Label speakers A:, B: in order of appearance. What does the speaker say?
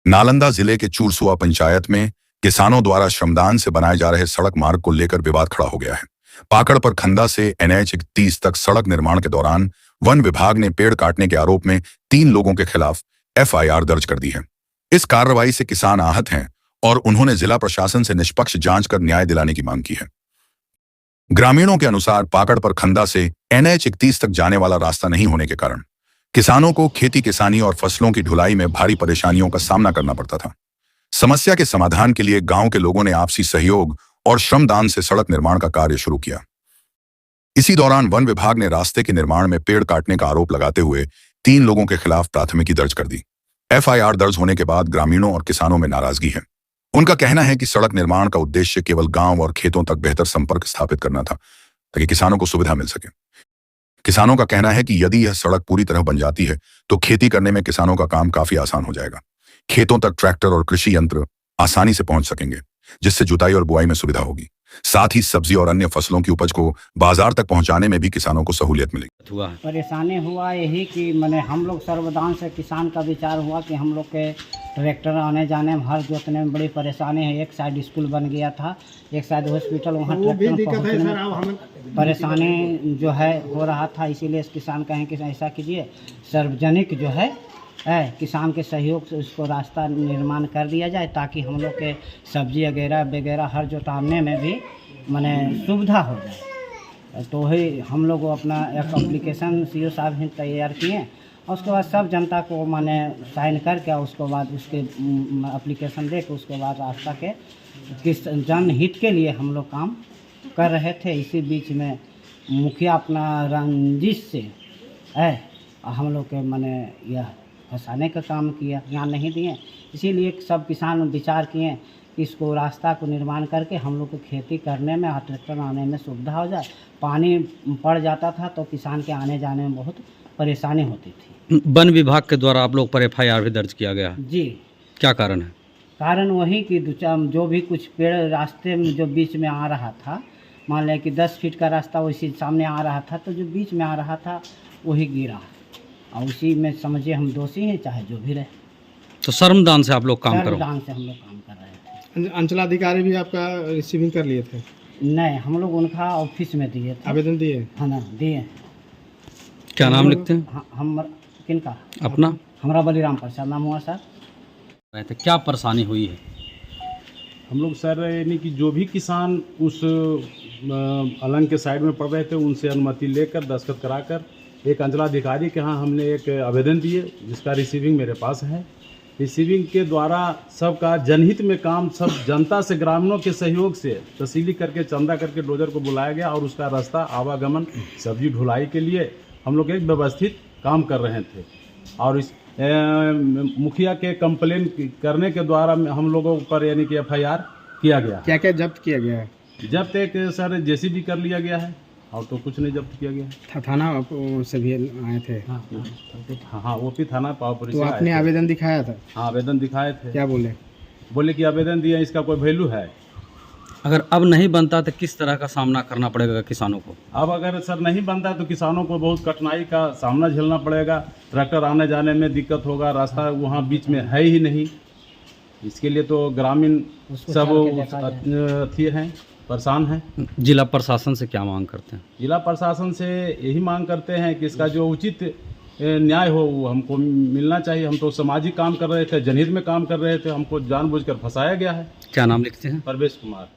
A: नालंदा जिले के चूरसुआ पंचायत में किसानों द्वारा श्रमदान से बनाए जा रहे सड़क मार्ग को लेकर विवाद खड़ा हो गया है। पाकड़ पर खंदा से NH-31 तक सड़क निर्माण के दौरान वन विभाग ने पेड़ काटने के आरोप में 3 लोगों के खिलाफ FIR दर्ज कर दी है। इस कार्रवाई से किसान आहत हैं और उन्होंने जिला प्रशासन से निष्पक्ष जांच कर न्याय दिलाने की मांग की है। ग्रामीणों के अनुसार पाकड़ पर खंदा से NH-31 तक जाने वाला रास्ता नहीं होने के कारण किसानों को खेती किसानी और फसलों की ढुलाई में भारी परेशानियों का सामना करना पड़ता था। समस्या के समाधान के लिए गांव के लोगों ने आपसी सहयोग और श्रमदान से सड़क निर्माण का कार्य शुरू किया। इसी दौरान वन विभाग ने रास्ते के निर्माण में पेड़ काटने का आरोप लगाते हुए 3 लोगों के खिलाफ प्राथमिकी दर्ज कर दी। FIR दर्ज होने के बाद ग्रामीणों और किसानों में नाराजगी है। उनका कहना है कि सड़क निर्माण का उद्देश्य केवल गांव और खेतों तक बेहतर संपर्क स्थापित करना था ताकि किसानों को सुविधा मिल सके। किसानों का कहना है कि यदि यह सड़क पूरी तरह बन जाती है तो खेती करने में किसानों का काम काफी आसान हो जाएगा। खेतों तक ट्रैक्टर और कृषि यंत्र आसानी से पहुंच सकेंगे, जिससे जुताई और बुआई में सुविधा होगी। साथ ही सब्जी और अन्य फसलों की उपज को बाजार तक पहुंचाने में भी किसानों को सहूलियत मिलेगी।
B: परेशानी हुआ यही कि मैंने हम लोग सर्वदान से किसान का विचार हुआ कि हम लोग के ट्रैक्टर आने जाने में हर जोतने में बड़ी परेशानी है। एक साइड स्कूल बन गया था, एक साइड हॉस्पिटल, वहाँ ट्रैक्टर पहुँचने परेशानी जो है हो रहा था। इसीलिए किसान कहें कि ऐसा कीजिए, सार्वजनिक जो है किसान के सहयोग से उसको रास्ता निर्माण कर दिया जाए ताकि हम लोग के सब्जी वगैरह हर जोताने में भी माने सुविधा हो जाए। तो ही हम लोग अपना एक एप्लीकेशन CO साहब ही तैयार किए और उसके बाद सब जनता को माने साइन करके उसके बाद उसके एप्लीकेशन दे के उसके बाद रास्ता के किस जनहित के लिए हम लोग काम कर रहे थे। इसी बीच में मुखिया अपना रंजिश से हम लोग के माने यह फंसाने का काम किया, यहाँ नहीं दिए। इसीलिए सब किसान विचार किए कि इसको रास्ता को निर्माण करके हम लोग को खेती करने में और ट्रैक्टर आने में सुविधा हो जाए। पानी पड़ जाता था तो किसान के आने जाने में बहुत परेशानी होती थी।
C: वन विभाग के द्वारा आप लोग पर FIR भी दर्ज किया गया
B: जी।
C: क्या कारण है?
B: कारण वही कि जो भी कुछ पेड़ रास्ते में जो बीच में आ रहा था, मान लें कि 10 फीट का रास्ता उसी सामने आ रहा था, तो जो बीच में आ रहा था वही गिरा और उसी में समझिए हम दोषी हैं, चाहे जो भी रहे।
C: तो श्रमदान से आप लोग काम करो?
B: श्रमदान से हम लोग काम कर रहे थे।
D: अंचलाधिकारी भी आपका रिसीविंग कर लिए थे?
B: नहीं, हम लोग उनका ऑफिस में दिए थे।
D: आवेदन दिए?
B: हाँ ना, दिए।
C: क्या नाम लिखते हैं?
B: हम किनका?
C: अपना?
B: हमारा बलिराम प्रसाद नाम हुआ सर।
C: क्या परेशानी हुई है?
E: हम लोग सर यानी कि जो भी किसान उस अलंग के साइड में पड़ रहे थे उनसे अनुमति लेकर दस्तखत कराकर एक अंचलाधिकारी के यहाँ हमने एक आवेदन दिए, जिसका रिसीविंग मेरे पास है। रिसीविंग के द्वारा सबका जनहित में काम सब जनता से ग्रामीणों के सहयोग से तहसीली करके चंदा करके डोजर को बुलाया गया और उसका रास्ता आवागमन सब्जी ढुलाई के लिए हम लोग एक व्यवस्थित काम कर रहे थे। और इस मुखिया के कंप्लेन करने के द्वारा हम लोगों पर यानी कि FIR किया गया।
D: क्या क्या जब्त किया गया है?
E: जब्त एक सर JCB कर लिया गया है और तो कुछ नहीं जब्त किया गया।
D: थाना से भी आए थे?
E: हाँ, OP थाना पावपुरी
D: तो आपने आवेदन दिखाया था?
E: हाँ, आवेदन दिखाए थे।
D: क्या बोले?
E: बोले कि आवेदन दिया, इसका कोई वैल्यू है?
C: अगर अब नहीं बनता तो किस तरह का सामना करना पड़ेगा किसानों को?
E: अब अगर सर नहीं बनता तो किसानों को बहुत कठिनाई का सामना झेलना पड़ेगा। ट्रैक्टर आने जाने में दिक्कत होगा, रास्ता वहाँ बीच में है ही नहीं। इसके लिए तो ग्रामीण सब अथी हैं, परेशान हैं।
C: जिला प्रशासन से क्या मांग करते हैं?
E: जिला प्रशासन से यही मांग करते हैं कि इसका जो उचित न्याय हो वो हमको मिलना चाहिए। हम तो सामाजिक काम कर रहे थे, जनहित में काम कर रहे थे, हमको जानबूझकर फंसाया गया है।
C: क्या नाम लिखते हैं?
E: परवेश कुमार।